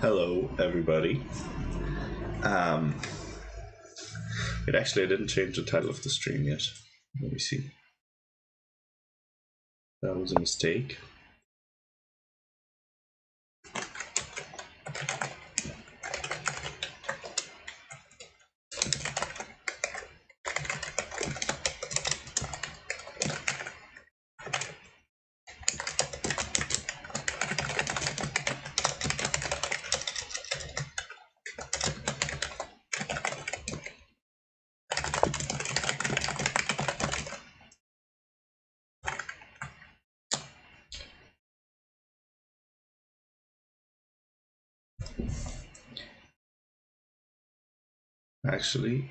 Hello, everybody. I didn't change the title of the stream yet. Let me see. That was a mistake. Actually,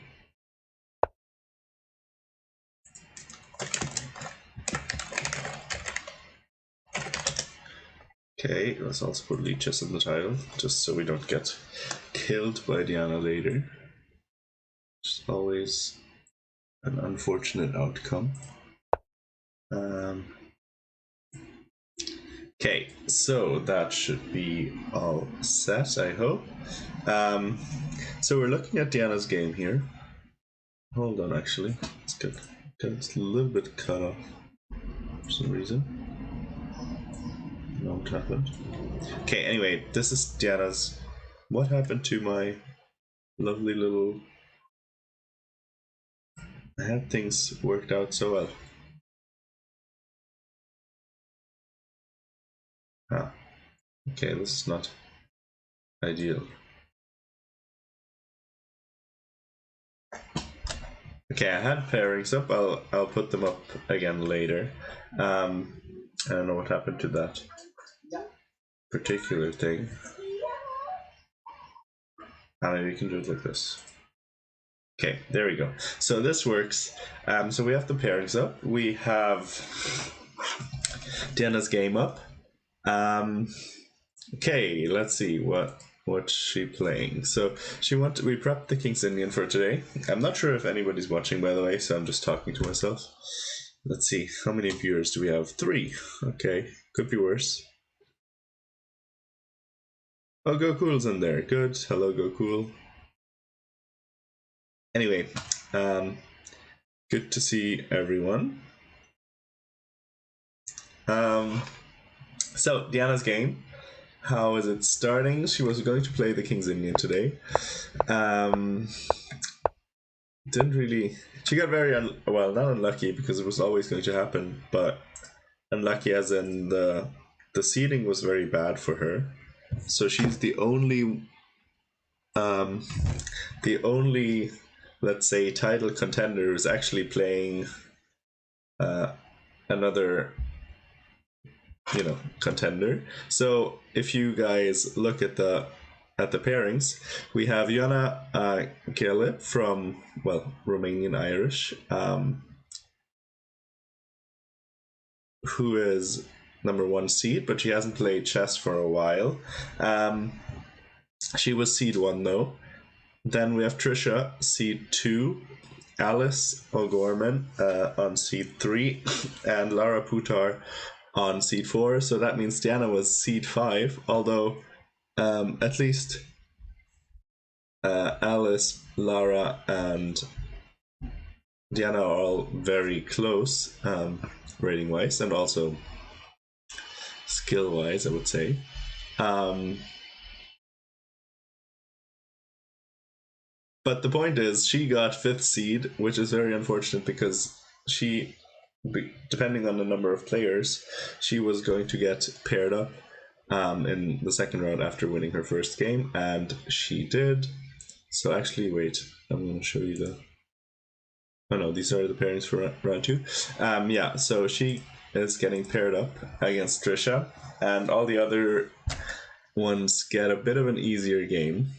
okay, let's also put leeches in the title, just so we don't get killed by Diana later. It's always an unfortunate outcome. Okay, so that should be all set, I hope. So we're looking at Diana's game here. Hold on, actually. It's good. It's a little bit cut off for some reason. No, what happened? Okay, anyway, this is Diana's. What happened to my lovely little. I had things worked out so well. Ah, okay, this is not ideal. Okay, I had pairings up. I'll put them up again later. I don't know what happened to that particular thing. Maybe we can do it like this. Okay, there we go. So this works. So we have the pairings up. We have Diana's game up. Okay, let's see what's she playing. So we prepped the King's Indian for today. I'm not sure if anybody's watching, by the way, so I'm just talking to myself. Let's see, how many viewers do we have? 3. Okay, could be worse. Oh, Gokul's in there. Good. Hello, Gokul. Anyway, good to see everyone. So Diana's game. How is it starting? She was going to play the King's Indian today. Didn't really. She got very well, not unlucky because it was always going to happen, but unlucky as in the seeding was very bad for her. So she's the only, let's say, title contender who's actually playing another, contender. So if you guys look at the pairings, we have Yana Gelip from, Romanian Irish, who is #1 seed, but she hasn't played chess for a while. She was seed 1 though. Then we have Trisha, seed 2, Alice O'Gorman on seed 3, and Lara Putar on seed 4. So that means Diana was seed 5, although at least Alice, Lara, and Diana are all very close rating wise and also skill wise, I would say. But the point is, she got 5th seed, which is very unfortunate because she, depending on the number of players, she was going to get paired up in the second round after winning her first game, and she did. So actually, wait, I'm going to show you the. Oh no, these are the pairings for round 2. Yeah, so she is getting paired up against Trisha, and all the other ones get a bit of an easier game.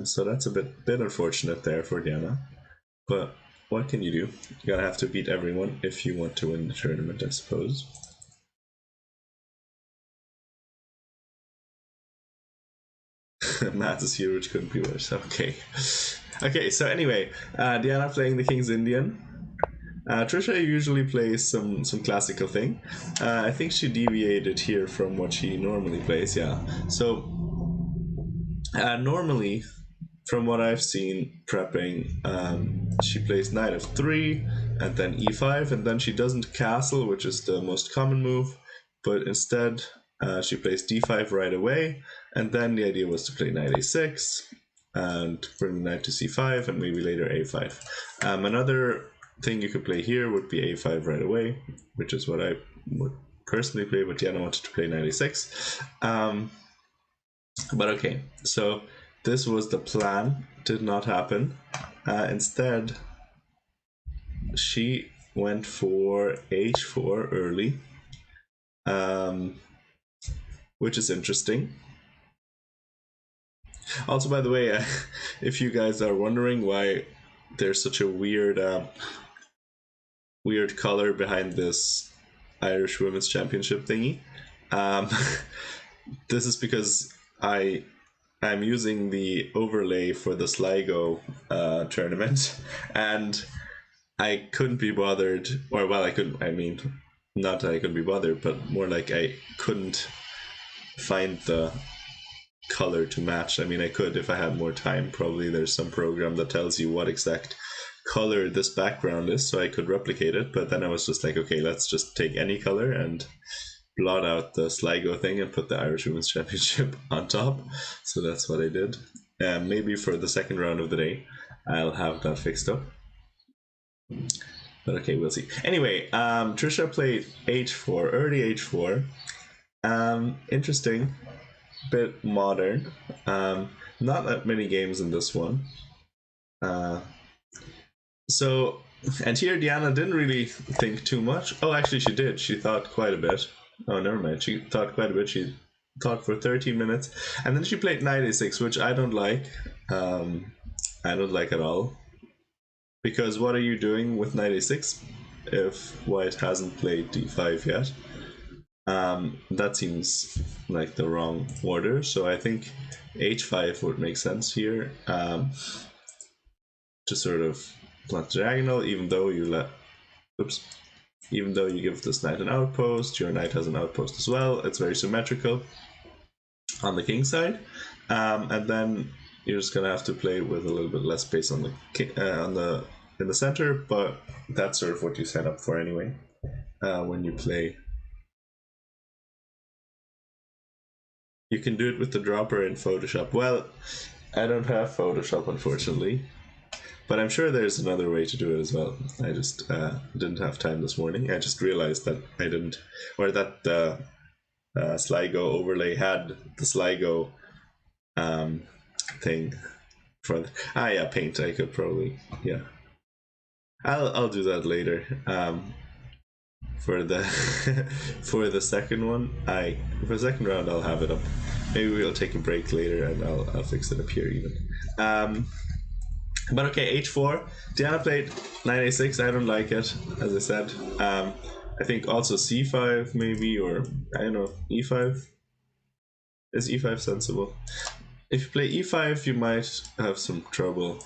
So that's a bit unfortunate there for Diana, but what can you do? You're gonna have to beat everyone if you want to win the tournament, I suppose. Math is here, which couldn't be worse. Okay. So anyway, Diana playing the King's Indian. Trisha usually plays some classical thing. I think she deviated here from what she normally plays. Yeah. So Normally, from what I've seen prepping, she plays knight of 3 and then e5, and then she doesn't castle, which is the most common move, but instead she plays d5 right away, and then the idea was to play knight a6 and bring the knight to c5 and maybe later a5. Another thing you could play here would be a5 right away, which is what I would personally play, but Diana wanted to play knight a6. But okay, so this was the plan, did not happen. Instead, she went for h4 early, which is interesting. Also, by the way, if you guys are wondering why there's such a weird color behind this Irish Women's Championship thingy, this is because I'm using the overlay for the Sligo tournament, and I couldn't be bothered, or well, I couldn't, I mean, not that I couldn't be bothered, but more like I couldn't find the color to match. I mean, I could if I had more time. Probably there's some program that tells you what exact color this background is, so I could replicate it, but then I was just like, okay, let's just take any color and blot out the Sligo thing and put the Irish Women's Championship on top. So that's what I did. Maybe for the second round of the day I'll have that fixed up, but okay, we'll see. Anyway, Trisha played h4, early h4. Interesting, bit modern. Not that many games in this one. So, and here Diana didn't really think too much. Oh, actually she did. She thought quite a bit. Oh, never mind. She thought quite a bit. She thought for 13 minutes. And then she played knight a6, which I don't like. I don't like at all. Because what are you doing with knight a6 if white hasn't played d5 yet? That seems like the wrong order. So I think h5 would make sense here. To sort of plant the diagonal, even though you even though you give this knight an outpost, your knight has an outpost as well. It's very symmetrical on the king side, and then you're just gonna have to play with a little bit less space on the in the center. But that's sort of what you set up for anyway when you play. You can do it with the dropper in Photoshop. Well, I don't have Photoshop, unfortunately. But I'm sure there's another way to do it as well. I just didn't have time this morning. I just realized that I didn't, or that the Sligo overlay had the Sligo thing for yeah, paint. I could probably, yeah. I'll do that later. For the for the second one, for the second round I'll have it up. Maybe we'll take a break later and I'll fix it up here even. But okay, h4. Diana played knight a6. I don't like it, as I said. I think also c5 maybe, or I don't know, e5. Is e5 sensible? If you play e5, you might have some trouble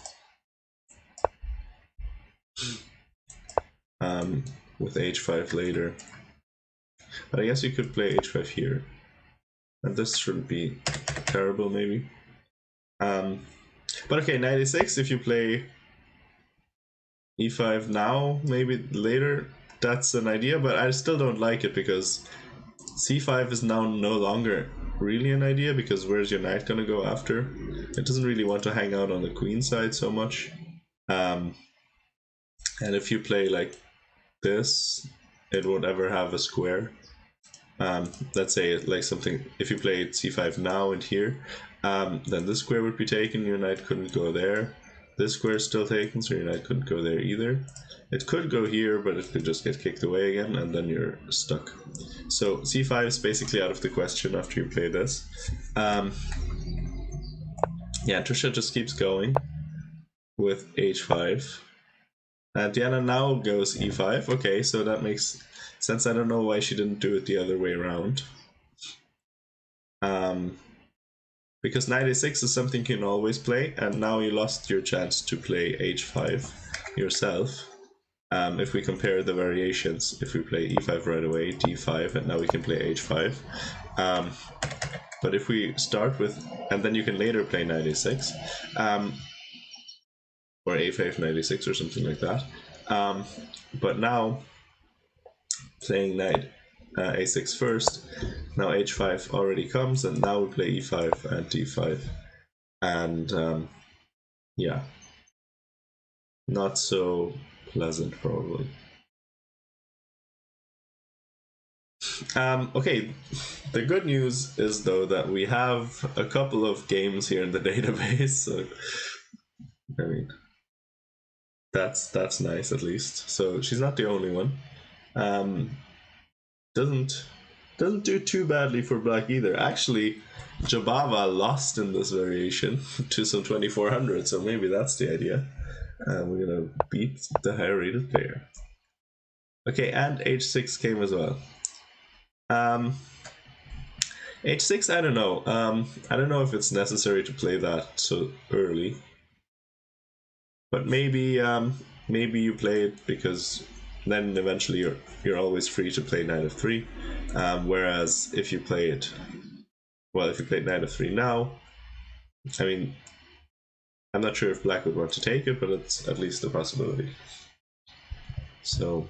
with h5 later. But I guess you could play h5 here. And this shouldn't be terrible, maybe. But okay, knight a6, if you play e5 now, maybe later, that's an idea, but I still don't like it because c5 is now no longer really an idea, because where's your knight gonna go after? It doesn't really want to hang out on the queen side so much. And if you play like this, it won't ever have a square. Let's say like something, if you played c5 now and here, then this square would be taken, your knight couldn't go there. This square is still taken, so your knight couldn't go there either. It could go here, but it could just get kicked away again, and then you're stuck. So c5 is basically out of the question after you play this. Yeah, Trisha just keeps going with h5. Diana now goes e5. Okay, so that makes sense. I don't know why she didn't do it the other way around. Because knight a6 is something you can always play, and now you lost your chance to play h5 yourself. If we compare the variations, if we play e5 right away, d5, and now we can play h5. But if we start with, and then you can later play knight a6, or a5 knight a6 or something like that. But now playing knight a6 first, now h5 already comes, and now we play e5 and d5, and yeah, not so pleasant probably. Okay, the good news is though that we have a couple of games here in the database, so I mean that's nice at least. So she's not the only one. Doesn't do too badly for black either. Actually, Jabava lost in this variation to some 2400, so maybe that's the idea. We're gonna beat the higher rated player. Okay, and h6 came as well. h6, I don't know. I don't know if it's necessary to play that so early, but maybe maybe you play it because then eventually you're always free to play knight f3. Whereas if you play it, well, if you play knight f3 now, I mean, I'm not sure if black would want to take it, but it's at least a possibility. So,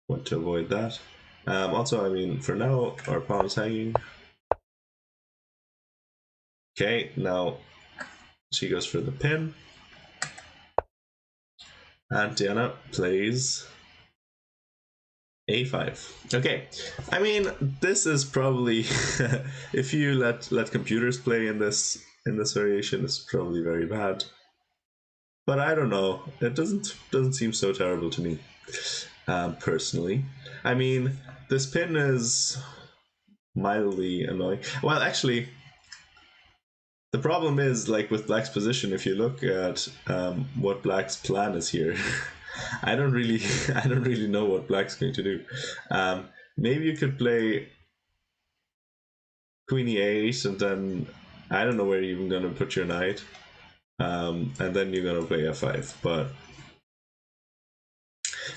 want to avoid that. Also, I mean, for now, our pawn is hanging. Okay, now she goes for the pin. And Diana plays a5. Okay, I mean, this is probably if you let computers play in this variation, it's probably very bad. But I don't know. It doesn't seem so terrible to me, personally. I mean, this pin is mildly annoying. Well, actually, the problem is, like with black's position, if you look at what black's plan is here, I don't really know what black's going to do. Maybe you could play queen e8, and then I don't know where you're even going to put your knight, and then you're going to play f5. But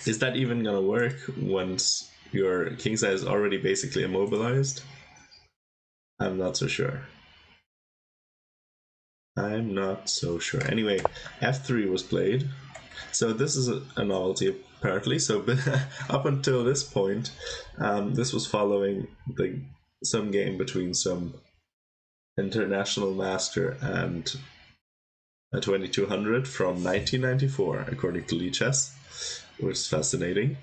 is that even going to work once your king side is already basically immobilized? I'm not so sure. I'm not so sure. Anyway, f3 was played. So this is a novelty apparently. So up until this point, this was following some game between some international master and a 2200 from 1994, according to Lichess, which is fascinating.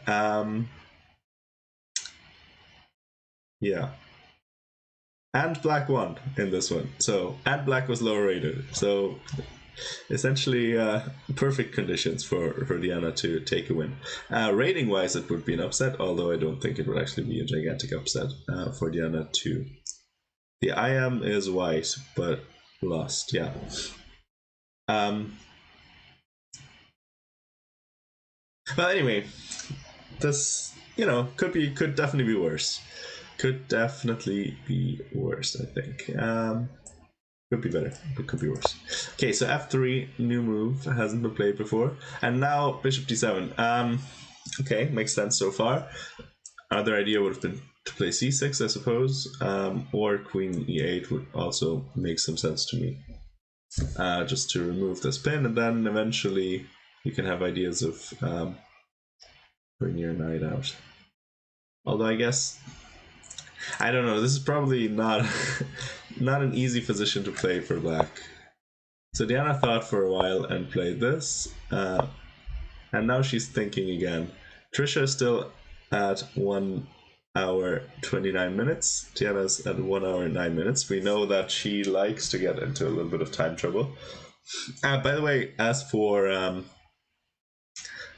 Yeah. And black won in this one. So, and black was lower rated. So essentially perfect conditions for Diana to take a win. Rating wise, it would be an upset, although I don't think it would actually be a gigantic upset for Diana to. The IM is white, but lost, yeah. But anyway, this, could definitely be worse. Could definitely be worse, I think. Could be better, but could be worse. Okay, so f3, new move, hasn't been played before. And now bishop d7. Okay, makes sense so far. Other idea would have been to play c6, I suppose, or queen e8 would also make some sense to me. Just to remove this pin, and then eventually you can have ideas of bring your knight out. Although I guess, I don't know, this is probably not not an easy position to play for black. So Diana thought for a while and played this, and now she's thinking again. Trisha is still at 1 hour 29 minutes. Diana's at 1 hour 9 minutes. We know that she likes to get into a little bit of time trouble. By the way, as for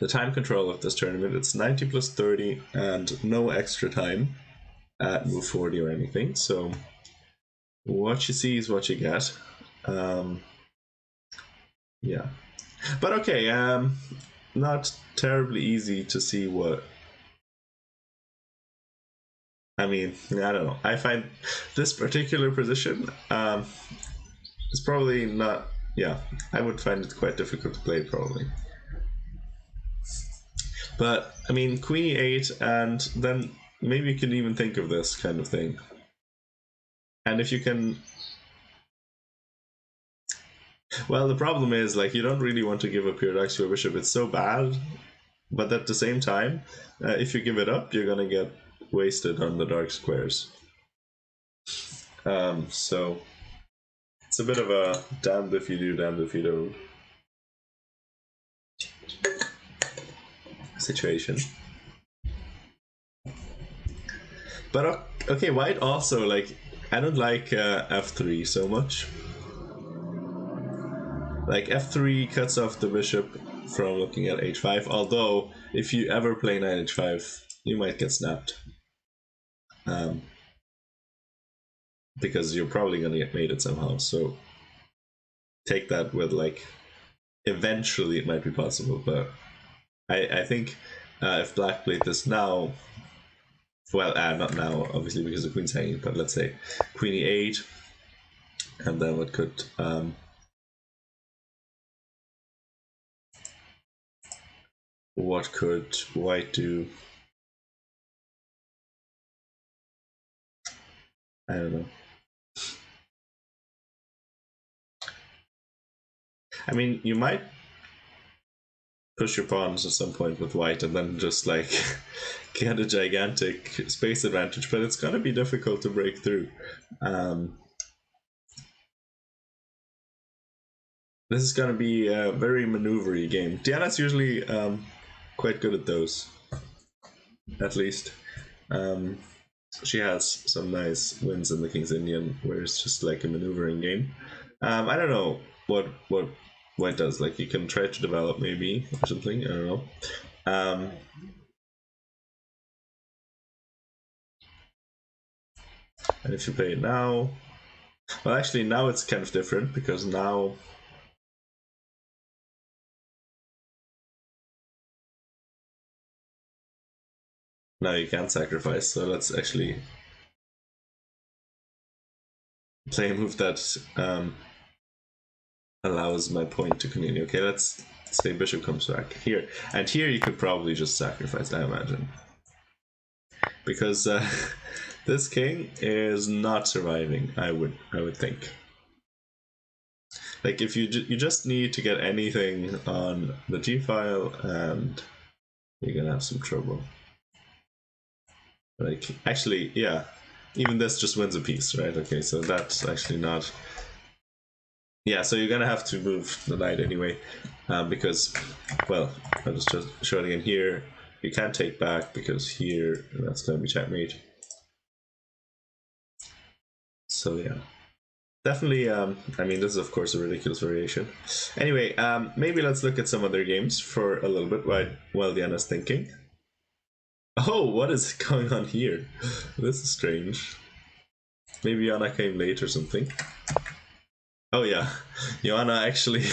the time control of this tournament, it's 90 plus 30 and no extra time at move 40 or anything. So what you see is what you get. Yeah, but okay, not terribly easy to see what. I mean, I don't know. I find this particular position is probably not. Yeah, I would find it quite difficult to play probably. But I mean, queen e8, and then maybe you can even think of this kind of thing. And if you can, well, the problem is like you don't really want to give up your Daxio Bishop. It's so bad, but at the same time, if you give it up, you're gonna get wasted on the dark squares. So it's a bit of a damned if you do, damned if you don't situation. But okay, white also like I don't like f3 so much. Like f3 cuts off the bishop from looking at h5. Although if you ever play knight h5, you might get snapped. Because you're probably gonna get mated somehow. So take that with like eventually it might be possible, but I think if black played this now, well, not now, obviously, because the queen's hanging, but let's say queen e8, and then what could white do? I don't know. I mean, you might push your pawns at some point with white and then just like get a gigantic space advantage, but it's gonna be difficult to break through. This is gonna be a very maneuvery game. Diana's usually quite good at those, at least. She has some nice wins in the King's Indian where it's just like a maneuvering game. I don't know what white does. Like you can try to develop maybe or something. I don't know. And if you play it now, well, actually now it's kind of different because now you can't sacrifice. So let's actually play a move that allows my point to continue. Okay, let's say bishop comes back here, and here you could probably just sacrifice, I imagine, because this king is not surviving. I would think. Like if you just need to get anything on the g file, and you're gonna have some trouble. Like actually, yeah, even this just wins a piece, right? Okay, so that's actually not. Yeah, so you're gonna have to move the knight anyway, because, well, I'll just show it again here. You can't take back because here that's gonna be checkmate. So yeah, definitely. I mean, this is of course a ridiculous variation. Anyway, maybe let's look at some other games for a little bit while Diana's thinking. Oh, what is going on here? This is strange. Maybe Anna came late or something. Oh yeah, Joanna actually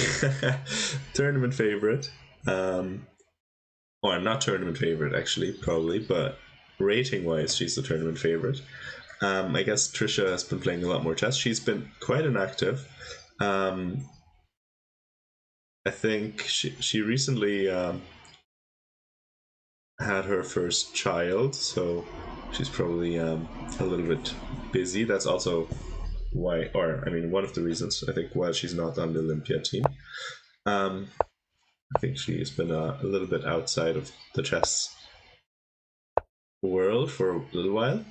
tournament favorite. Or not tournament favorite actually, probably, but rating wise, she's the tournament favorite. I guess Trisha has been playing a lot more chess. She's been quite inactive. I think she recently had her first child, so she's probably a little bit busy. That's also why, or I mean, one of the reasons I think why she's not on the Olympia team. I think she's been a little bit outside of the chess world for a little while.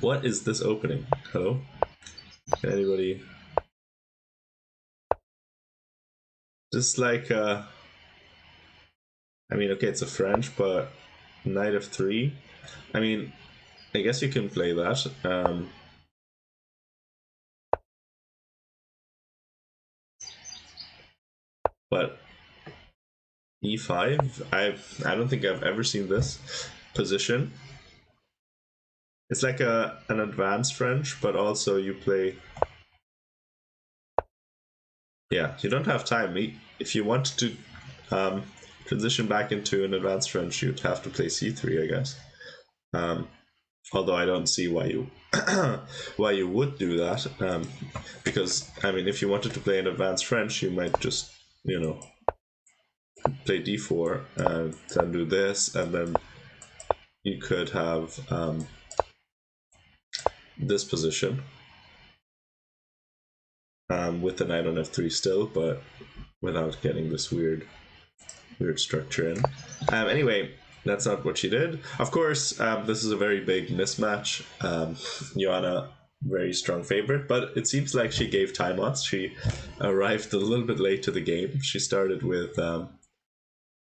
What is this opening? Hello? Can anybody? Just like, I mean, okay, it's a French, but knight of 3. I mean, I guess you can play that. But e5, I don't think I've ever seen this position. It's like an advanced French, but also you play. Yeah, you don't have time. If you want to transition back into an advanced French, you'd have to play c3, I guess. Although I don't see why you why you would do that, because I mean, if you wanted to play an advanced French, you might just play d4 and then do this, and then you could have this position with the knight on f3 still, but without getting this weird structure in. Anyway, that's not what she did. Of course, this is a very big mismatch. Joanna, very strong favorite, but it seems like she gave timeouts. She arrived a little bit late to the game. She started with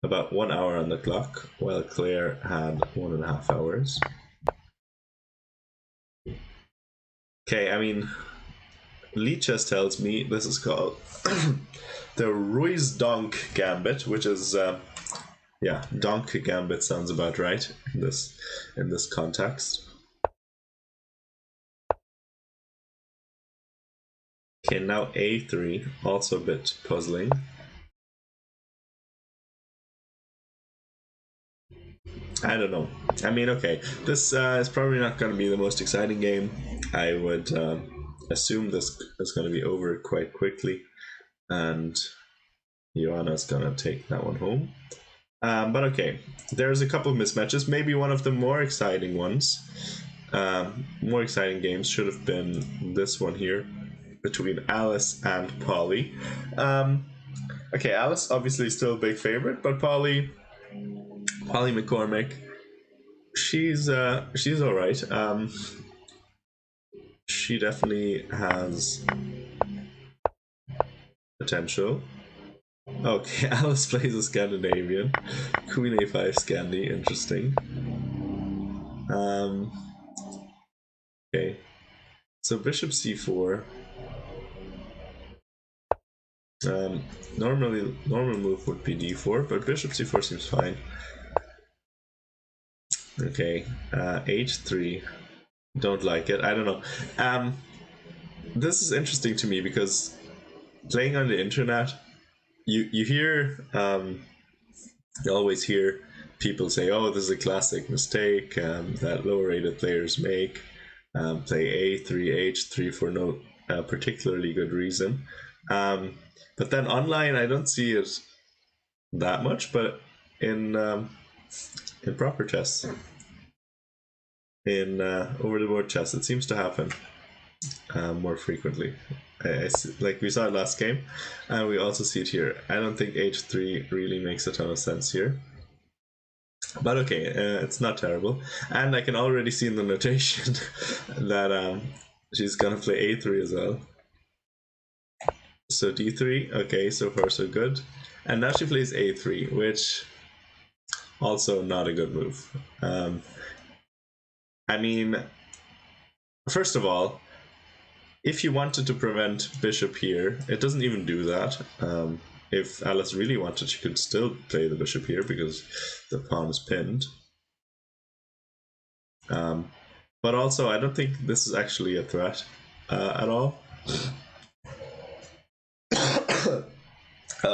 about 1 hour on the clock, while Claire had 1.5 hours. Okay, I mean, Lichess tells me this is called the Ruiz Donk Gambit, which is yeah, Donk Gambit sounds about right in this context. Okay, now a3, also a bit puzzling. I don't know. I mean, okay, this is probably not going to be the most exciting game. I would assume this is going to be over quite quickly, and Joanna's going to take that one home. But okay, there's a couple of mismatches. Maybe one of the more exciting ones, more exciting games should have been this one here between Alice and Polly. Okay, Alice obviously still a big favorite, but Polly McCormick, she's all right. She definitely has potential. Okay, Alice plays a Scandinavian. Queen a5 Scandi, interesting. Okay, so bishop c4. Normal move would be d4, but bishop c4 seems fine. Okay, h3. Don't like it. I don't know. This is interesting to me because playing on the internet, you hear you always hear people say, "Oh, this is a classic mistake that lower-rated players make. Play a3, h3 for no particularly good reason." But then online, I don't see it that much. But in proper chess, in over-the-board chess, it seems to happen more frequently. Like we saw it last game, and we also see it here. I don't think h3 really makes a ton of sense here. But okay, it's not terrible. And I can already see in the notation that she's gonna play a3 as well. So d3, okay, so far so good. And now she plays a3, which also not a good move. I mean, first of all, if you wanted to prevent bishop here, it doesn't even do that. If Alice really wanted, she could still play the bishop here because the pawn is pinned. But also, I don't think this is actually a threat at all.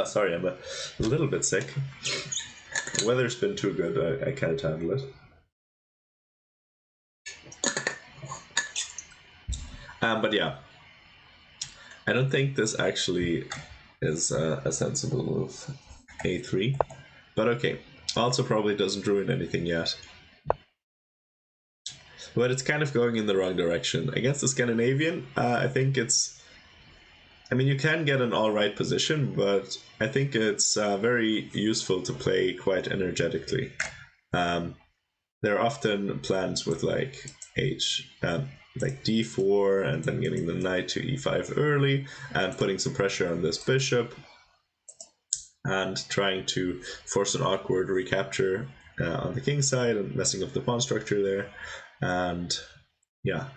Sorry, I'm a little bit sick. The weather's been too good, I can't handle it. But yeah, I don't think this actually is a sensible move, a3. But okay, also probably doesn't ruin anything yet. But it's kind of going in the wrong direction. Against the Scandinavian, I think it's... I mean, you can get an alright position, but I think it's very useful to play quite energetically. There are often plans with like like d4 and then getting the knight to e5 early and putting some pressure on this bishop and trying to force an awkward recapture on the king side and messing up the pawn structure there. And yeah,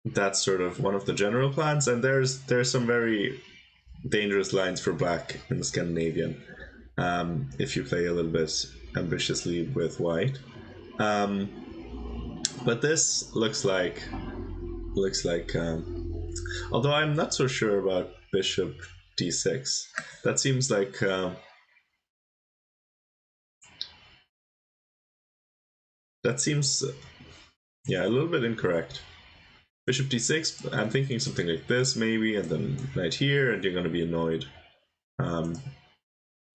that's sort of one of the general plans. And there's some very dangerous lines for black in the Scandinavian if you play a little bit ambitiously with white. But this looks like although I'm not so sure about bishop d6. That seems like that seems yeah, a little bit incorrect. Bishop d6, I'm thinking something like this maybe, and then knight here, and you're going to be annoyed.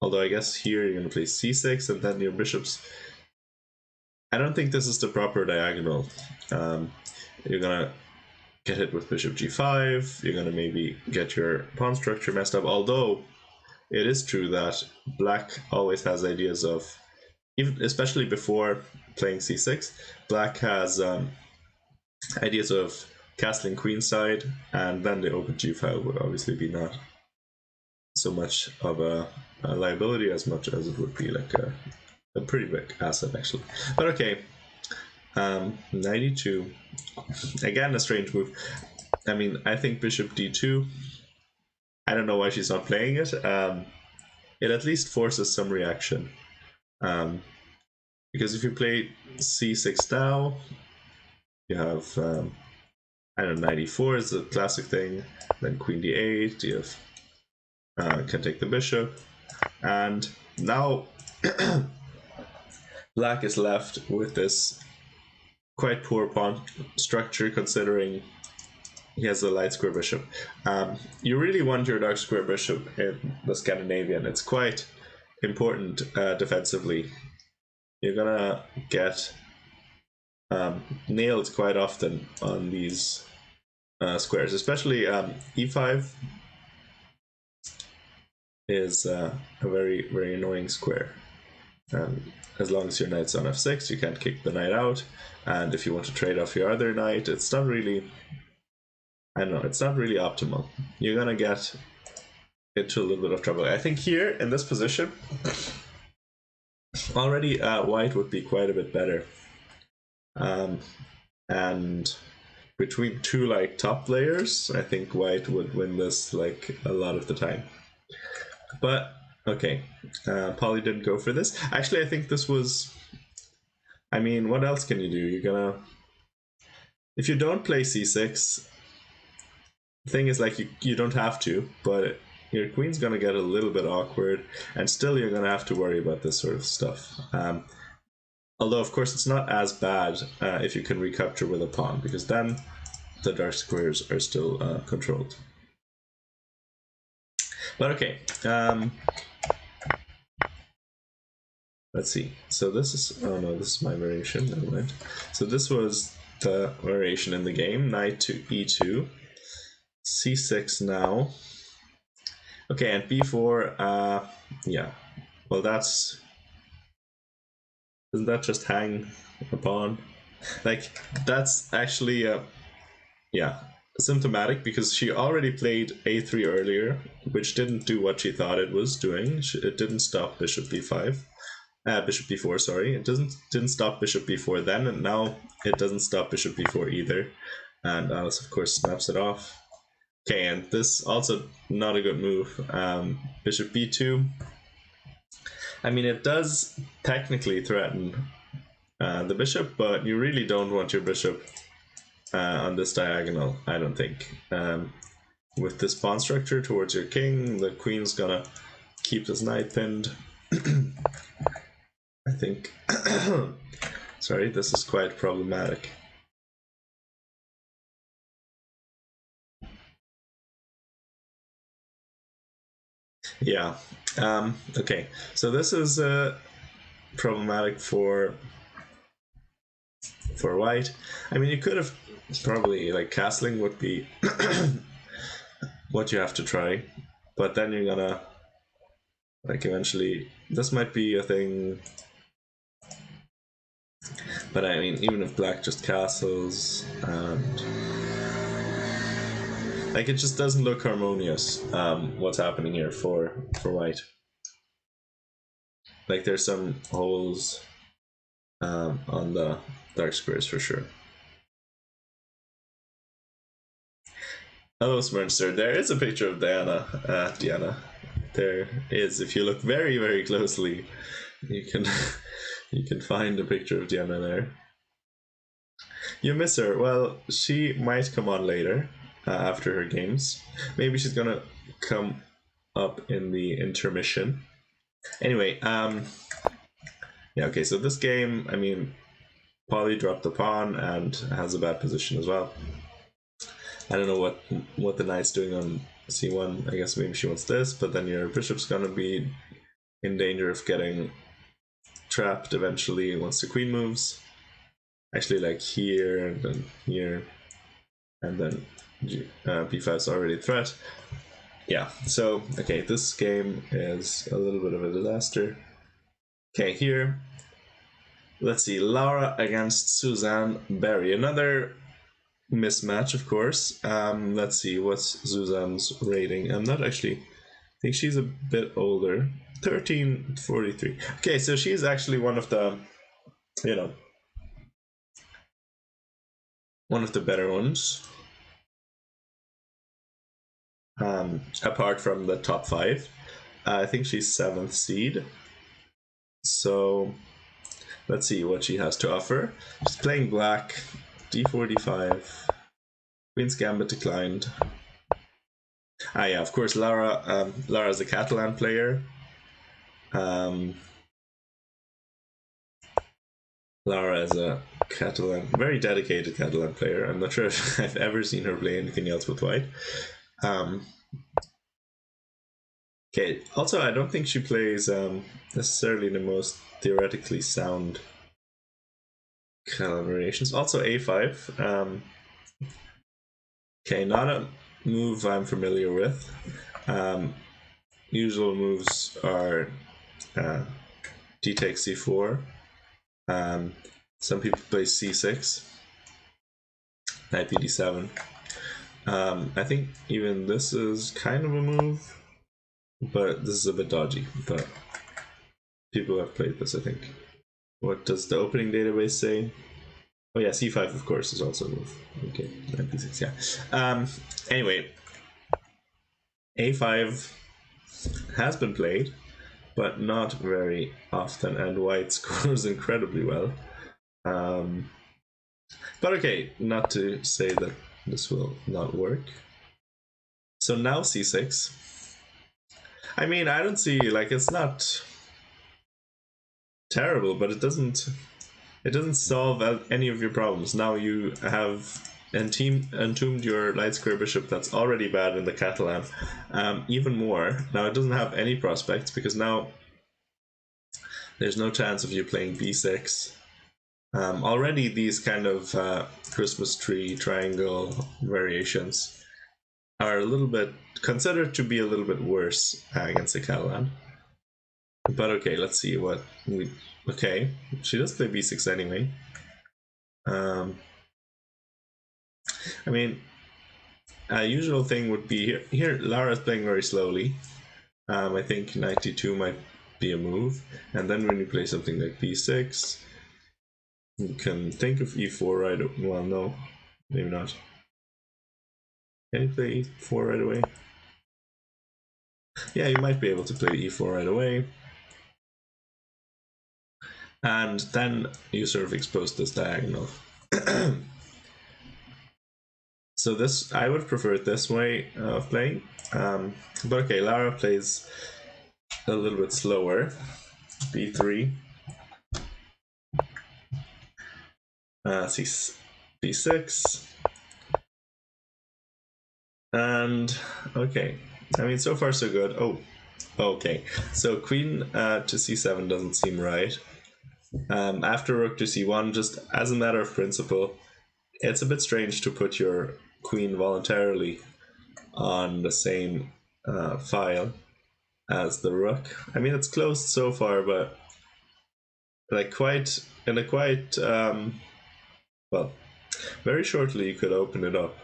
Although I guess here you're going to play c6, and then your bishop's... I don't think this is the proper diagonal. You're gonna get hit with bishop g5. You're gonna maybe get your pawn structure messed up. Although it is true that black always has ideas of, even especially before playing c6, black has ideas of castling queenside, and then the open g file would obviously be not so much of a liability as much as it would be like a pretty big asset actually. But okay, 92. Again, a strange move. I mean, I think bishop d2. I don't know why she's not playing it. It at least forces some reaction. Because if you play c6 now, you have I don't know, 94 is the classic thing. Then queen d8. You have can take the bishop, and now black is left with this quite poor pawn structure, considering he has a light square bishop. You really want your dark square bishop in the Scandinavian. It's quite important defensively. You're gonna get nailed quite often on these squares, especially e5 is a very, very annoying square. As long as your knight's on f6, you can't kick the knight out, and if you want to trade off your other knight, it's not really, I don't know, it's not really optimal. You're gonna get into a little bit of trouble. I think here, in this position, already white would be quite a bit better. And between two like top players, I think white would win this like a lot of the time. But okay, Polly didn't go for this. Actually, I think this was, I mean, what else can you do? You're gonna, if you don't play c6, the thing is, like, you don't have to, but your queen's gonna get a little bit awkward, and still you're gonna have to worry about this sort of stuff. Although, of course, it's not as bad if you can recapture with a pawn, because then the dark squares are still controlled. But okay, let's see. So this is, oh no, this is my variation, never mind. So this was the variation in the game, knight to e2, c6 now. Okay, and b4, yeah, well that's, doesn't that just hang a pawn? Like, that's actually, yeah, symptomatic, because she already played a3 earlier, which didn't do what she thought it was doing. It didn't stop bishop b5. Bishop b4, sorry. It didn't stop bishop b4 then, and now it doesn't stop bishop b4 either. And Alice, of course, snaps it off. Okay, and this also not a good move. Bishop b2. I mean, it does technically threaten the bishop, but you really don't want your bishop on this diagonal, I don't think. With this pawn structure towards your king, the queen's gonna keep this knight pinned. I think. Sorry, this is quite problematic. Yeah. Okay. So this is problematic for white. I mean, you could have probably, like, castling would be what you have to try, but then you're gonna, like, eventually this might be a thing. But I mean, even if black just castles, and like, it just doesn't look harmonious, what's happening here for white. Like, there's some holes on the dark squares for sure. Hello, Smernster. There is a picture of Diana. Diana. There is. If you look very, very closely, you can you can find a picture of Diana there. You miss her. Well, she might come on later after her games. Maybe she's gonna come up in the intermission. Anyway, yeah, okay, so this game, I mean, Polly dropped the pawn and has a bad position as well. I don't know what the knight's doing on c1. I guess maybe she wants this, but then your bishop's gonna be in danger of getting trapped eventually once the queen moves. Actually, like here and then here, and then b5 is already a threat. Yeah, so, okay, this game is a little bit of a disaster. Okay, here, let's see, Laura against Suzanne Berry. Another mismatch, of course. Let's see, what's Suzanne's rating? I'm not actually, I think she's a bit older. 1343. Okay, so she's actually one of the, you know, one of the better ones. Apart from the top 5. I think she's 7th seed. So let's see what she has to offer. She's playing black, d45, Queen's Gambit declined. Yeah, of course, Lara. Lara's a Catalan player. Lara is a Catalan, very dedicated Catalan player. I'm not sure if I've ever seen her play anything else with white. Okay, also, I don't think she plays necessarily the most theoretically sound Catalan variations. Also, a5. Okay, not a move I'm familiar with. Usual moves are d takes c4. Some people play c6, knight bd7. I think even this is kind of a move, but this is a bit dodgy. But people have played this, I think. What does the opening database say? Oh yeah, c5 of course is also a move. Okay, knight b6, yeah. Anyway, a5 has been played, but not very often, and white scores incredibly well. But okay, not to say that this will not work. So now c6. I mean, I don't see, like, it's not terrible, but it doesn't solve any of your problems. Now you have entombed your light square bishop that's already bad in the Catalan, even more. Now it doesn't have any prospects because now there's no chance of you playing b6. Already these kind of Christmas tree triangle variations are a little bit considered to be a little bit worse against the Catalan. But okay, let's see what we. Okay, she does play b6 anyway. I mean, a usual thing would be here. Here, Lara's playing very slowly. I think knight d2 might be a move, and then when you play something like b6, you can think of e4 right. Well, no, maybe not. Can you play e4 right away? Yeah, you might be able to play e4 right away. And then you sort of expose this diagonal. So this, I would prefer it this way of playing. But okay, Lara plays a little bit slower. b3. b6. And okay, I mean, so far so good. Oh, okay. So queen to c7 doesn't seem right. After rook to c1, just as a matter of principle, it's a bit strange to put your queen voluntarily on the same file as the rook. I mean, it's closed so far, but like quite well, very shortly you could open it up.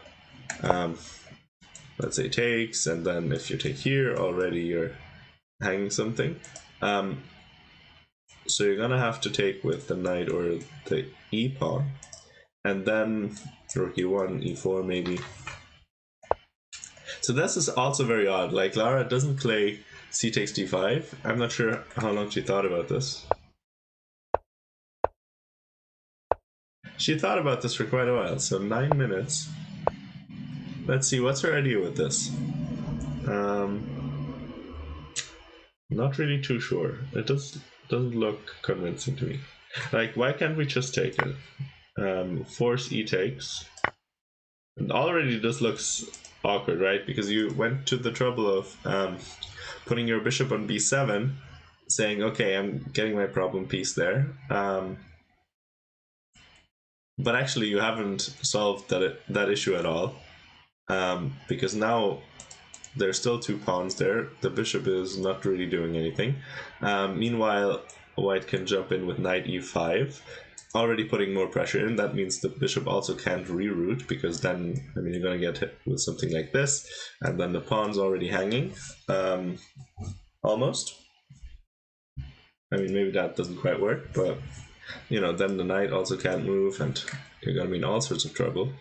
Let's say takes, and then if you take here, already you're hanging something. So you're gonna have to take with the knight or the e pawn, and then rook e1, e4 maybe. So this is also very odd. Like, Lara doesn't play c takes d5. I'm not sure how long she thought about this. She thought about this for quite a while, so 9 minutes. Let's see, what's her idea with this? Not really too sure. It doesn't look convincing to me. Like, why can't we just take it? Force e takes. And already this looks awkward, right? Because you went to the trouble of putting your bishop on b7, saying, okay, I'm getting my problem piece there. But actually, you haven't solved that issue at all, because now there's still two pawns there. The bishop is not really doing anything. Meanwhile, white can jump in with knight e5, already putting more pressure in. That means the bishop also can't reroute, because then, I mean, you're going to get hit with something like this, and then the pawn's already hanging, almost. I mean, maybe that doesn't quite work, but, you know, then the knight also can't move, and you're going to be in all sorts of trouble.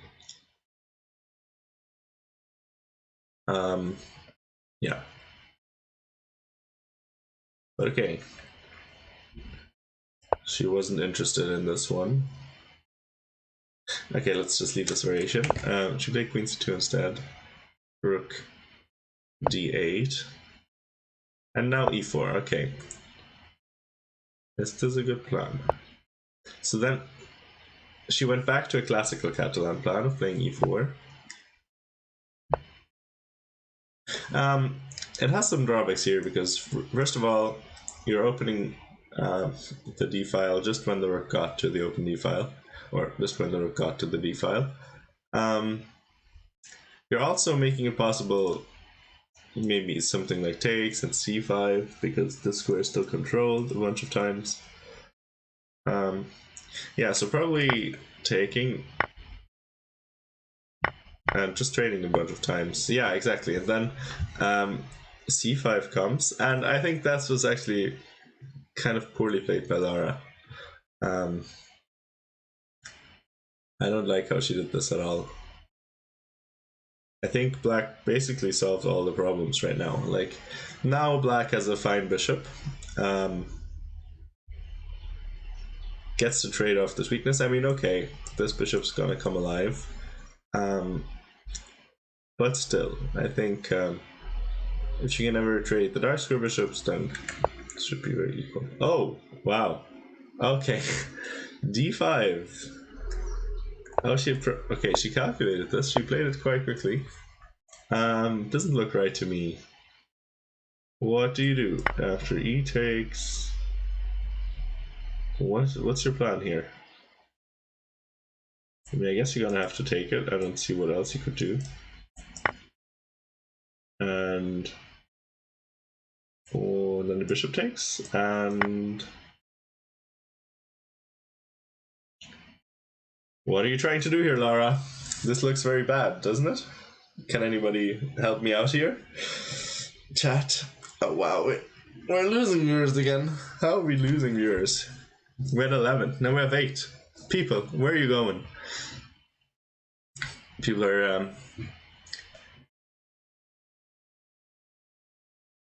Yeah. Okay. She wasn't interested in this one. Okay, let's just leave this variation. She played queen c2 instead. Rook d8. And now e4. Okay. This is a good plan. So then she went back to a classical Catalan plan of playing e4. It has some drawbacks here because, first of all, you're opening the d file just when the rook got to the open d file, or just when the rook got to the d file. You're also making it possible, maybe something like takes and c5, because this square is still controlled a bunch of times. Yeah, so probably taking and just trading a bunch of times. Yeah, exactly. And then c5 comes, and I think that was actually kind of poorly played by Lara. I don't like how she did this at all. I think black basically solved all the problems right now. Like, now black has a fine bishop. Gets to trade off this weakness. I mean, okay, this bishop's gonna come alive. But still, I think if you can ever trade the dark square bishops, then it should be very equal. Oh, wow. Okay. d5. Oh, okay, she calculated this. She played it quite quickly. Doesn't look right to me. What do you do after e takes? What's your plan here? I mean, I guess you're gonna have to take it. I don't see what else you could do. And then the bishop takes, and what are you trying to do here, Lara? This looks very bad, doesn't it? Can anybody help me out here? Chat. Oh wow, we're losing viewers again. How are we losing viewers? We had 11, now we have 8. People, where are you going?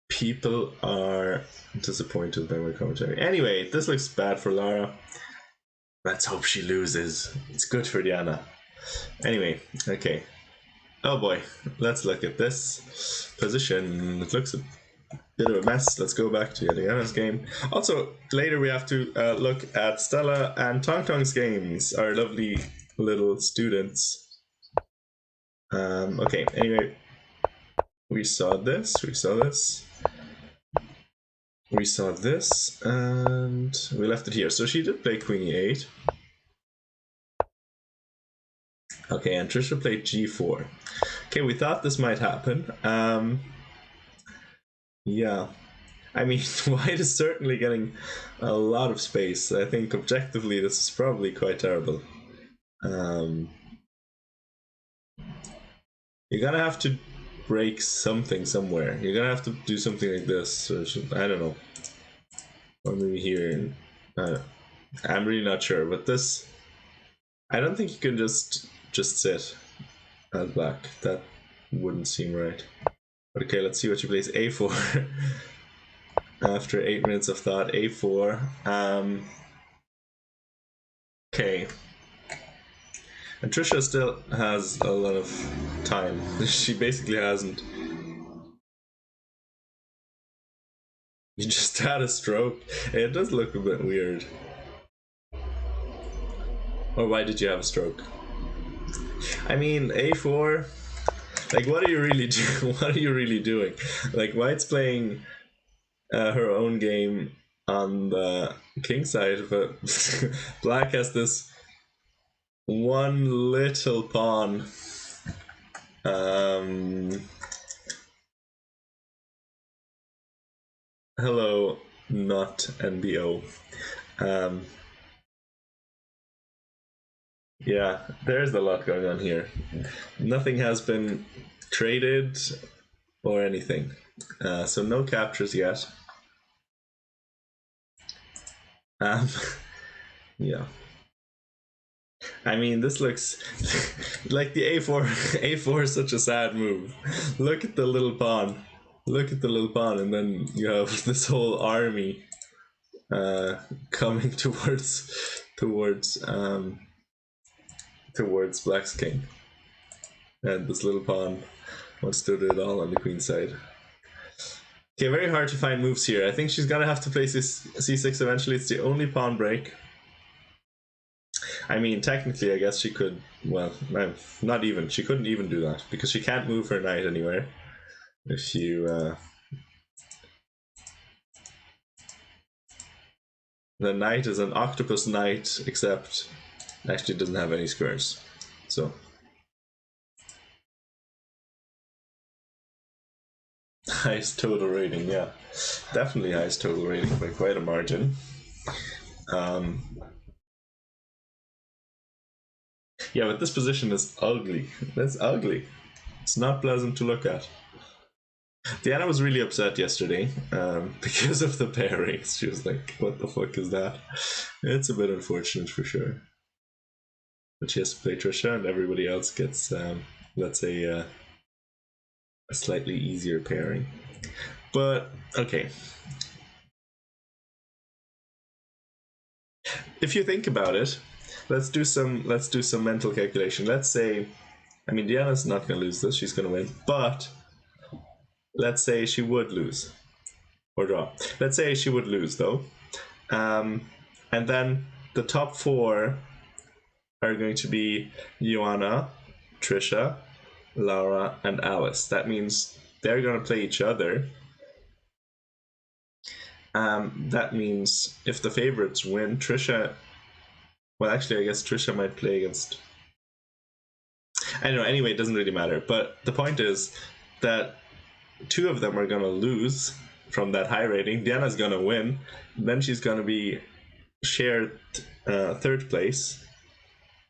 People are disappointed by my commentary. Anyway, this looks bad for Lara. Let's hope she loses. It's good for Diana. Anyway, okay. Oh boy, let's look at this position. It looks a bit of a mess. Let's go back to Diana's game. Also, later we have to look at Stella and Tong Tong's games, our lovely little students. Okay, anyway, we saw this, and we left it here. So she did play queen e8. Okay, and Trisha played g4. Okay, we thought this might happen. Yeah. I mean, white is certainly getting a lot of space. I think objectively this is probably quite terrible. You're gonna have to break something somewhere. You're gonna have to do something like this. Or I don't know. Or maybe here. I'm really not sure. But this, I don't think you can just sit as black. That wouldn't seem right. Okay, let's see what she plays. A4. After 8 minutes of thought, A4. Okay. And Trisha still has a lot of time. She basically hasn't. You just had a stroke. It does look a bit weird. Or why did you have a stroke? I mean, A4. Like, what are you really doing? What are you really doing? Like, White's playing her own game on the king side, but Black has this one little pawn. Hello, not NBO. Yeah, there's a lot going on here. Nothing has been traded or anything. So no captures yet. Yeah. I mean, this looks like the a4. A4 is such a sad move. Look at the little pawn. Look at the little pawn, and then you have this whole army coming towards Black's king, and this little pawn wants to do it all on the queen side. Okay, very hard to find moves here. I think she's gonna have to play c6 eventually. It's the only pawn break. I mean, technically, I guess she could. Well, not even. She couldn't even do that because she can't move her knight anywhere. If you the knight is an octopus knight, except actually doesn't have any squares. So highest total rating, yeah, definitely highest total rating by quite a margin. Yeah, but this position is ugly. That's ugly. It's not pleasant to look at. Diana was really upset yesterday because of the pairings. She was like, what the fuck is that? It's a bit unfortunate for sure. But she has to play Trisha, and everybody else gets, let's say, a slightly easier pairing. But, okay. If you think about it, let's do some mental calculation. Let's say, I mean, Diana's not going to lose this. She's going to win. But let's say she would lose. Or draw. Let's say she would lose, though. And then the top four are going to be Joanna, Trisha, Laura, and Alice. That means they're going to play each other. That means if the favorites win, Trisha... Well, actually, I guess Trisha might play against... I don't know. Anyway, it doesn't really matter. But the point is that two of them are going to lose from that high rating. Diana's going to win. Then she's going to be shared third place.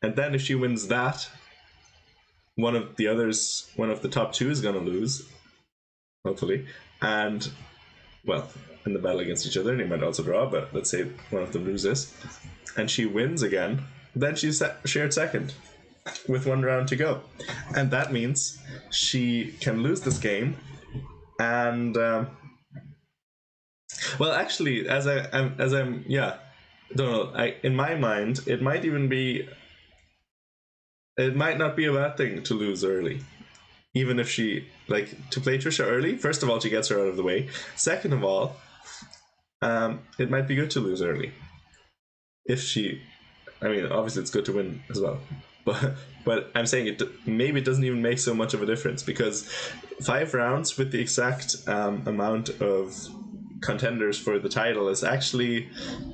And then if she wins that, one of the top two is going to lose, hopefully. And, well, in the battle against each other, and they might also draw, but let's say one of them loses. And she wins again. Then she's shared second with one round to go. And that means she can lose this game. And, well, actually, as I'm, don't know, in my mind, it might not be a bad thing to lose early. Even if she, to play Trisha early, first of all, she gets her out of the way. Second of all, it might be good to lose early. If she, I mean, obviously it's good to win as well. But I'm saying maybe it doesn't even make so much of a difference, because 5 rounds with the exact amount of contenders for the title is actually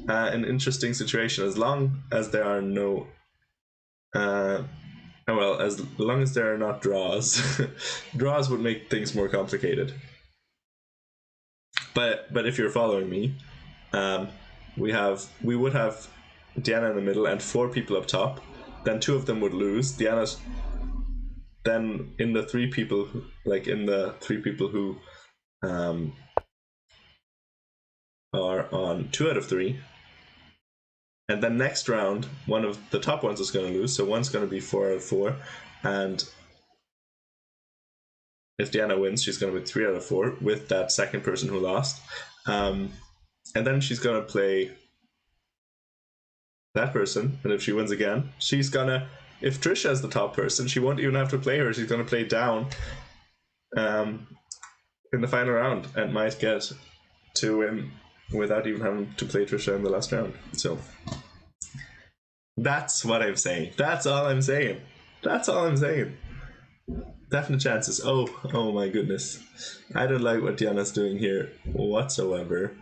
an interesting situation, as long as there are no as long as there are not draws. Draws would make things more complicated. But if you're following me, we would have Diana in the middle and 4 people up top. Then 2 of them would lose. Diana's then in the 3 people who are on 2 out of 3. And then next round, one of the top ones is going to lose, so one's going to be 4 out of 4. And if Diana wins, she's going to be 3 out of 4 with that second person who lost. And then she's going to play that person, and if she wins again, she's going to... If Trisha is the top person, she won't even have to play her. She's going to play down in the final round and might get to win without even having to play Trisha in the last round. So that's what I'm saying. That's all I'm saying. That's all I'm saying. Definite chances. Oh my goodness. I don't like what Diana's doing here whatsoever.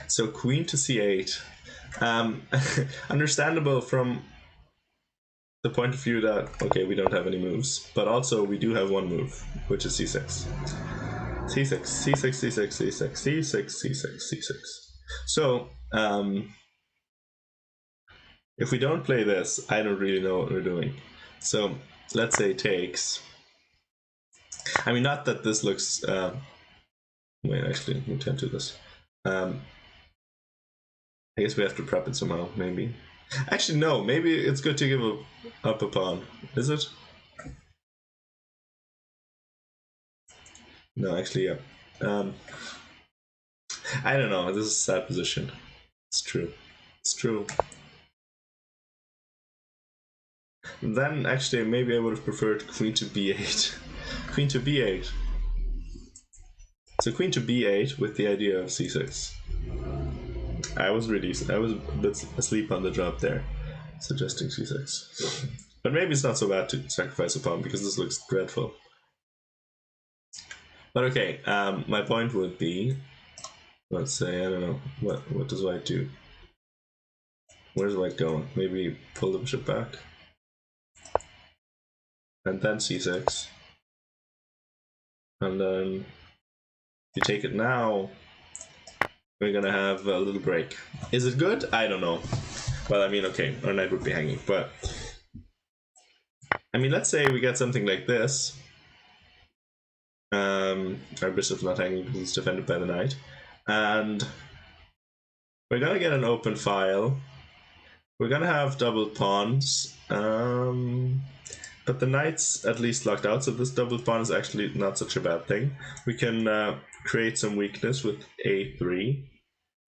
So queen to c8. Understandable from the point of view that, okay, we don't have any moves, but also we do have one move, which is c6. c6, c6, c6, c6, c6, c6, c6. So, if we don't play this, I don't really know what we're doing. So, let's say takes. I mean, not that this looks... wait, actually, we can't do this. I guess we have to prep it somehow, maybe. Actually, no, maybe it's good to give up a pawn. Is it? No, actually, yeah. I don't know, this is a sad position. It's true. It's true. Then, actually, maybe I would have preferred queen to b8. Queen to b8. So queen to b8 with the idea of c6. I was a bit asleep on the job there, suggesting c6. But maybe it's not so bad to sacrifice a pawn because this looks dreadful. But okay, my point would be, let's say, I don't know, what does white do? Where's white going? Maybe pull the bishop back. And then c6. And then if you take it now, we're gonna have a little break. Is it good? I don't know. Well, I mean, okay, our knight would be hanging, but I mean, let's say we get something like this. Our bishop's not hanging because it's defended by the knight, and we're gonna get an open file. We're gonna have double pawns, but the knight's at least locked out, so this double pawn is actually not such a bad thing. We can create some weakness with a3.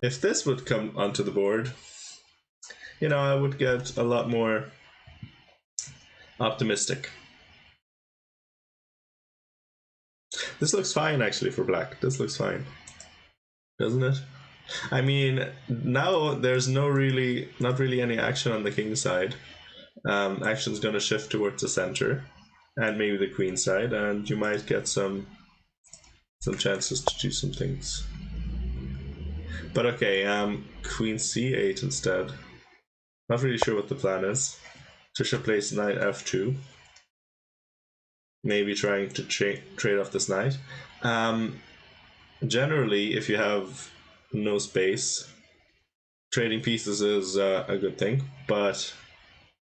If this would come onto the board, you know, I would get a lot more optimistic. This looks fine actually for black. This looks fine, doesn't it? I mean, now there's not really any action on the king side. Action's gonna shift towards the center and maybe the queen side, and you might get some chances to do some things. But okay, queen c8 instead. Not really sure what the plan is. Trisha plays knight f2. Maybe trying to trade off this knight. Generally, if you have no space, trading pieces is a good thing, but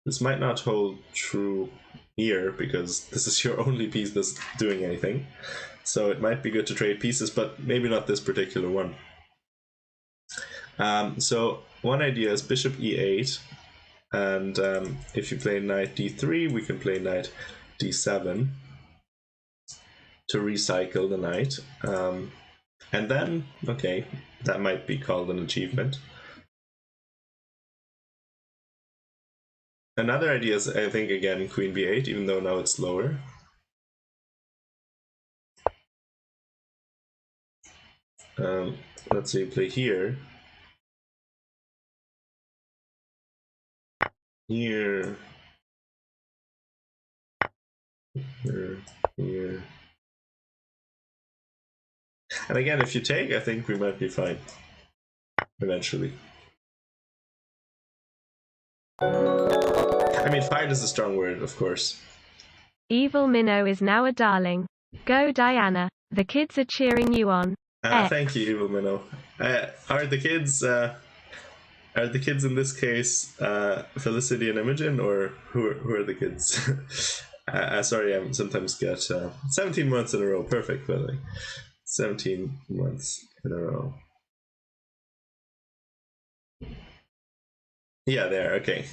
this might not hold true here because this is your only piece that's doing anything. So it might be good to trade pieces, but maybe not this particular one. So one idea is bishop e8, and if you play knight d3, we can play knight d7 to recycle the knight. And then, okay, that might be called an achievement. Another idea is, I think, again, queen b8, even though now it's lower. Let's say play here. Here. Here. And again, if you take, I think we might be fine. Eventually. I mean, fine is a strong word, of course. Evil Minnow is now a darling. Go, Diana. The kids are cheering you on. Thank you, Evil Minnow. Are the kids in this case Felicity and Imogen, or who are the kids? Sorry, I sometimes get 17 months in a row. Perfect, by the way. 17 months in a row. Yeah, there. Okay.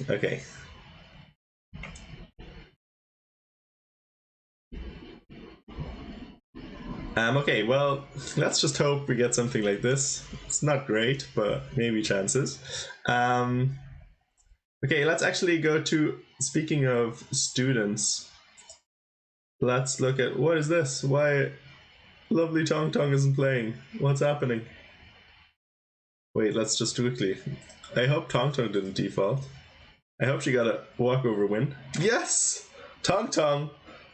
Okay, well, let's just hope we get something like this. It's not great, but maybe chances. Okay, let's actually go to, speaking of students, let's look at, what is this? Why lovely Tong Tong isn't playing? What's happening? Wait, let's just quickly. I hope Tong Tong didn't default. I hope she got a walkover win. Yes! Tong Tong!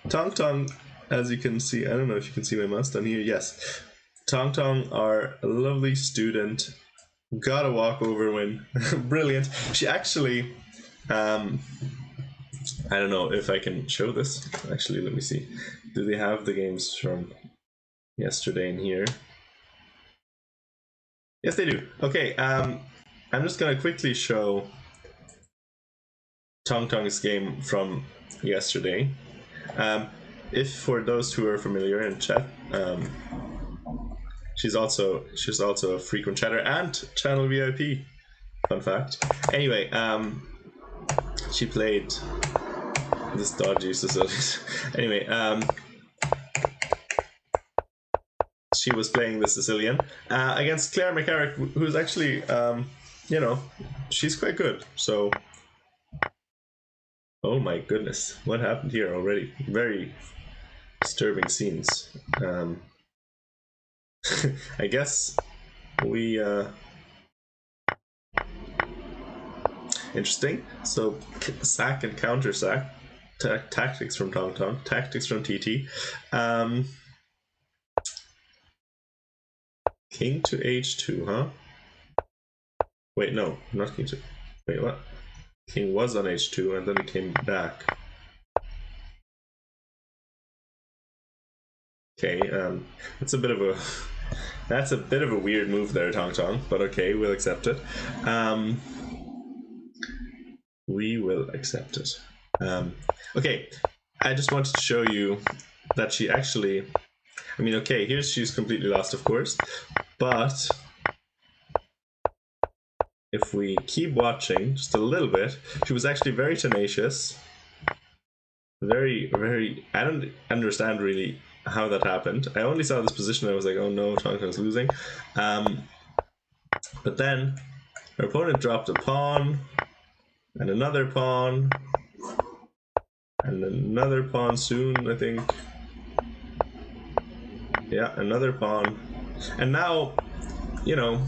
Tong Tong, as you can see, I don't know if you can see my mouse down here. Yes. Tong Tong, our lovely student, got a walkover win. Brilliant. She actually I don't know if I can show this. Actually, let me see. Do they have the games from yesterday in here? Yes, they do. Okay, I'm just gonna quickly show Tong Tong's game from yesterday. If for those who are familiar in chat, she's also a frequent chatter and channel VIP. Fun fact. Anyway, she played this dodgy Sicilian. Anyway, she was playing the Sicilian against Claire McCarrick, who's actually, you know, she's quite good. So, oh my goodness, what happened here already? Very disturbing scenes. I guess we. Interesting. So, sack and counter sack. Tactics from Tong Tong, tactics from TT. King to h2, huh? Wait, no, not king to. Wait, what? King was on h2 and then he came back. Okay, that's a bit of a weird move there, Tong Tong, but okay, we'll accept it. We will accept it. Okay, I just wanted to show you that she actually, I mean, okay, here she's completely lost, of course, but if we keep watching just a little bit, she was actually very tenacious. Very, I don't understand really how that happened. I only saw this position and I was like, oh no, Tong Tong's losing. But then her opponent dropped a pawn, and another pawn, and another pawn soon, I think. Yeah, another pawn. And now, you know,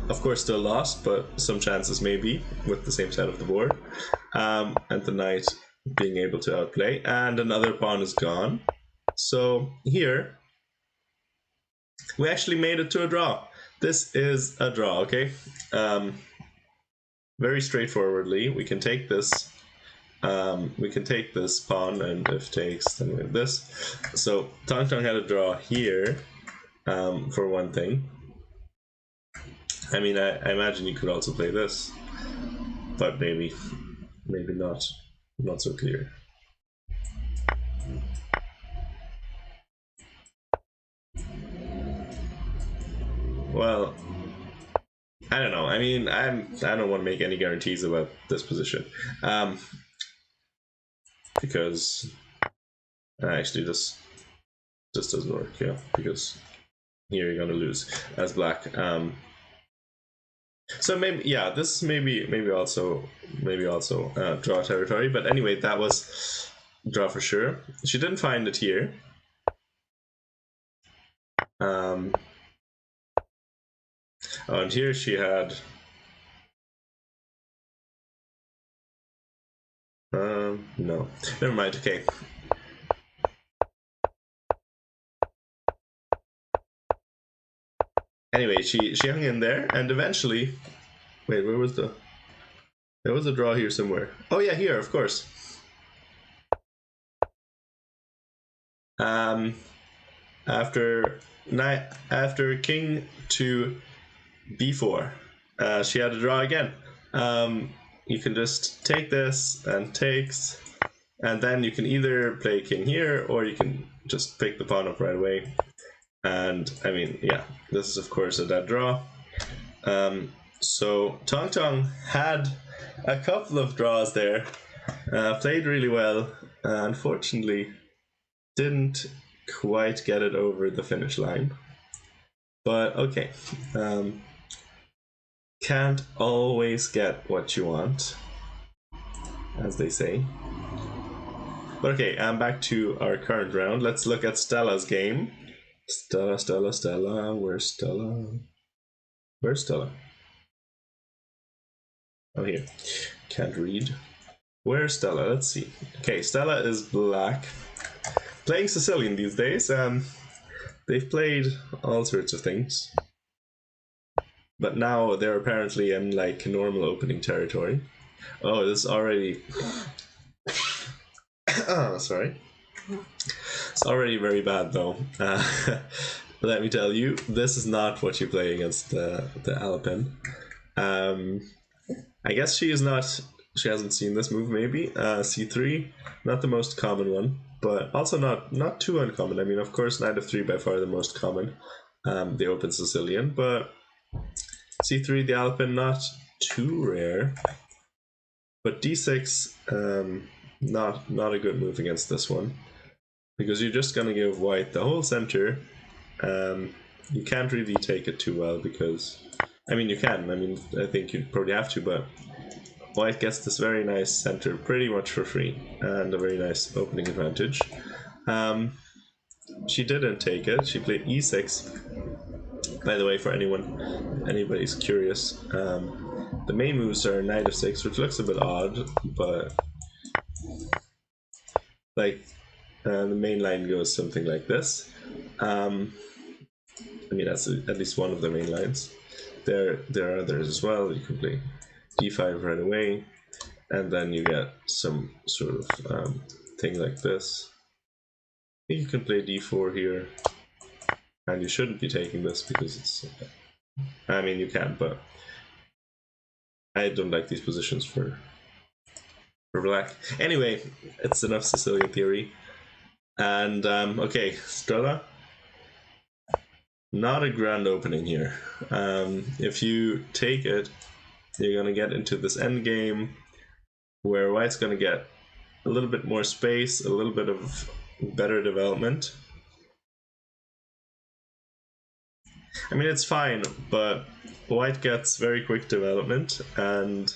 of course still lost, but some chances maybe with the same side of the board. And the knight being able to outplay, and another pawn is gone. So here, we actually made it to a draw. This is a draw, okay? Very straightforwardly, we can take this pawn, and if takes, then we have this. So Tong Tong had a draw here, for one thing. I mean, I imagine you could also play this, but maybe not so clear. Well, I don't know. I mean, I don't want to make any guarantees about this position, because actually this doesn't work. Yeah, because here you're gonna lose as black. So maybe, yeah, this maybe also draw territory. But anyway, that was draw for sure. She didn't find it here. Oh, and here she had. No, never mind. Okay. Anyway, she hung in there, and eventually, wait, where was there was a draw here somewhere. Oh yeah, here, of course. After king to b4, she had a draw again. You can just take this and takes, and then you can either play king here, or you can just pick the pawn up right away. And I mean, yeah, this is of course a dead draw. So Tong Tong had a couple of draws there, played really well, unfortunately didn't quite get it over the finish line. But okay, can't always get what you want, as they say. But okay, I'm back to our current round. Let's look at Stella's game. Stella, where's Stella? Where's Stella? Oh, here. Can't read. Where's Stella? Let's see. Okay, Stella is black. Playing Sicilian these days. They've played all sorts of things. But now they're apparently in like normal opening territory. Oh, this already Oh, sorry. It's already very bad though. Let me tell you, this is not what you play against the Alpin. I guess she is not. She hasn't seen this move. Maybe c3, not the most common one, but also not too uncommon. I mean, of course, knight f3 by far the most common. The open Sicilian, but c3, the Alpin, not too rare. But d6, not a good move against this one, because you're just gonna give white the whole center. You can't really take it too well because, I mean, you can. I mean, I think you probably have to, but white gets this very nice center pretty much for free and a very nice opening advantage. She didn't take it. She played e6. By the way, for anybody's curious, the main moves are knight f6, which looks a bit odd, but like the main line goes something like this. I mean, that's at least one of the main lines. There are others as well. You can play d5 right away, and then you get some sort of thing like this. You can play d4 here, and you shouldn't be taking this because it's, I mean, you can, but I don't like these positions for black. Anyway, it's enough Sicilian theory. And okay, Strela, not a grand opening here. If you take it, you're gonna get into this end game where white's gonna get a little bit more space, a little bit of better development. I mean, it's fine, but white gets very quick development, and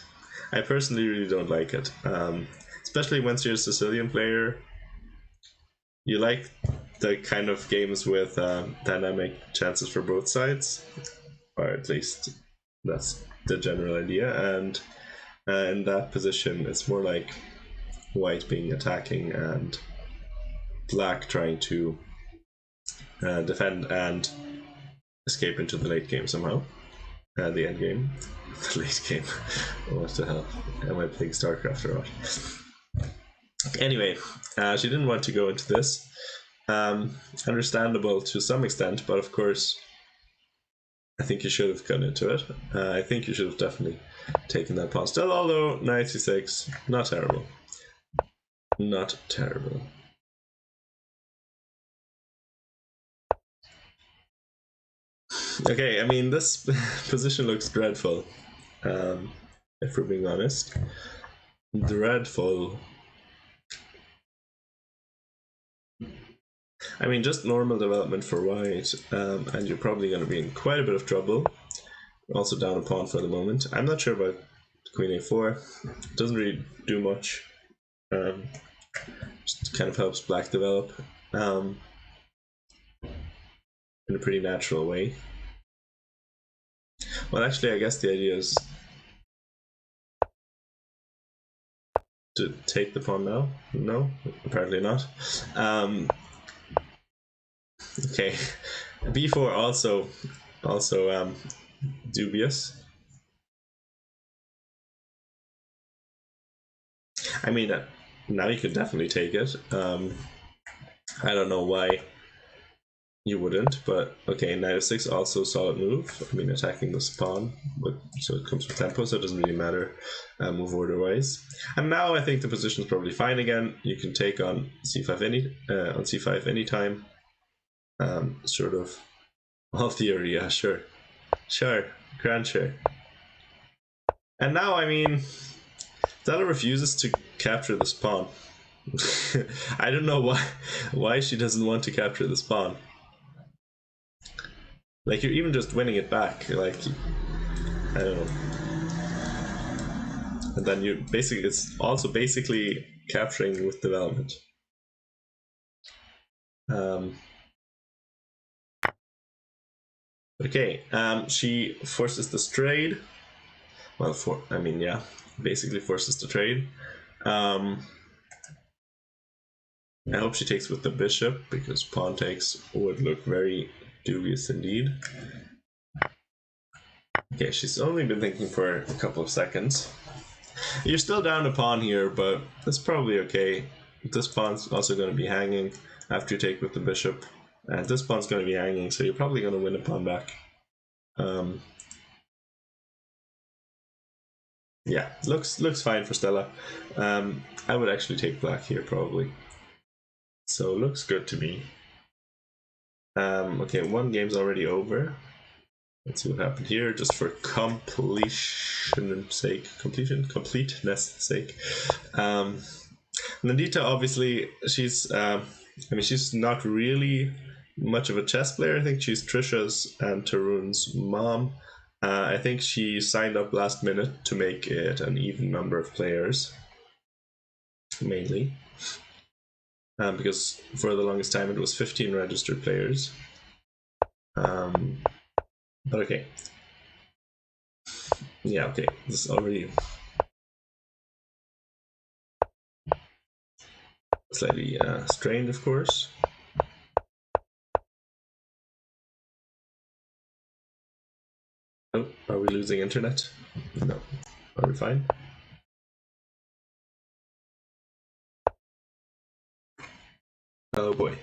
I personally really don't like it. Especially once you're a Sicilian player, you like the kind of games with dynamic chances for both sides, or at least that's the general idea. And in that position, it's more like white being attacking and black trying to defend and escape into the late game somehow. The end game. The late game. What the hell? Am I playing StarCraft or what? Anyway, she didn't want to go into this. Understandable to some extent, but of course, I think you should have gone into it. I think you should have definitely taken that pawn still, although knight c6, not terrible. Not terrible. Okay, I mean, this position looks dreadful, if we're being honest. Dreadful. I mean, just normal development for white, and you're probably going to be in quite a bit of trouble. Also down a pawn for the moment. I'm not sure about queen a4. It doesn't really do much. Just kind of helps black develop in a pretty natural way. Well, actually, I guess the idea is to take the pawn now. No, apparently not. Okay, b4 also dubious. I mean, now you could definitely take it. I don't know why you wouldn't, but okay, knight f6 also solid move. I mean, attacking this pawn, but so it comes with tempo, so it doesn't really matter move order wise. And now I think the position is probably fine again. You can take on c5 anytime. Sort of all theory, yeah, sure, grand sure. And now, I mean, Stella refuses to capture this pawn. I don't know why she doesn't want to capture this pawn. Like, you're even just winning it back. Like, I don't know. And then you basically, it's also basically capturing with development. Okay, she forces this trade. Well, basically forces the trade. I hope she takes with the bishop, because pawn takes would look very dubious indeed. Okay, she's only been thinking for a couple of seconds. You're still down a pawn here, but that's probably okay. this pawn's also going to be hanging after you take with the bishop, and this pawn's going to be hanging, so you're probably going to win a pawn back. Yeah, looks fine for Stella. I would actually take black here probably. So looks good to me. Okay, one game's already over. Let's see what happened here, just for completeness sake. Nandita, obviously, she's she's not really much of a chess player. I think she's Trisha's and Tarun's mom. I think she signed up last minute to make it an even number of players, mainly. Because for the longest time it was 15 registered players. But okay. Yeah, okay. This is already slightly strained, of course. Oh, are we losing internet? No. Are we fine? Oh boy.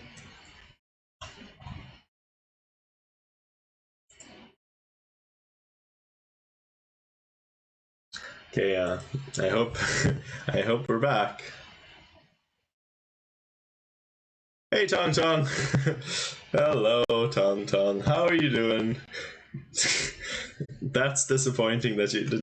Okay, I hope I hope we're back. Hey Tong Tong. Hello Tong Tong. How are you doing? That's disappointing that you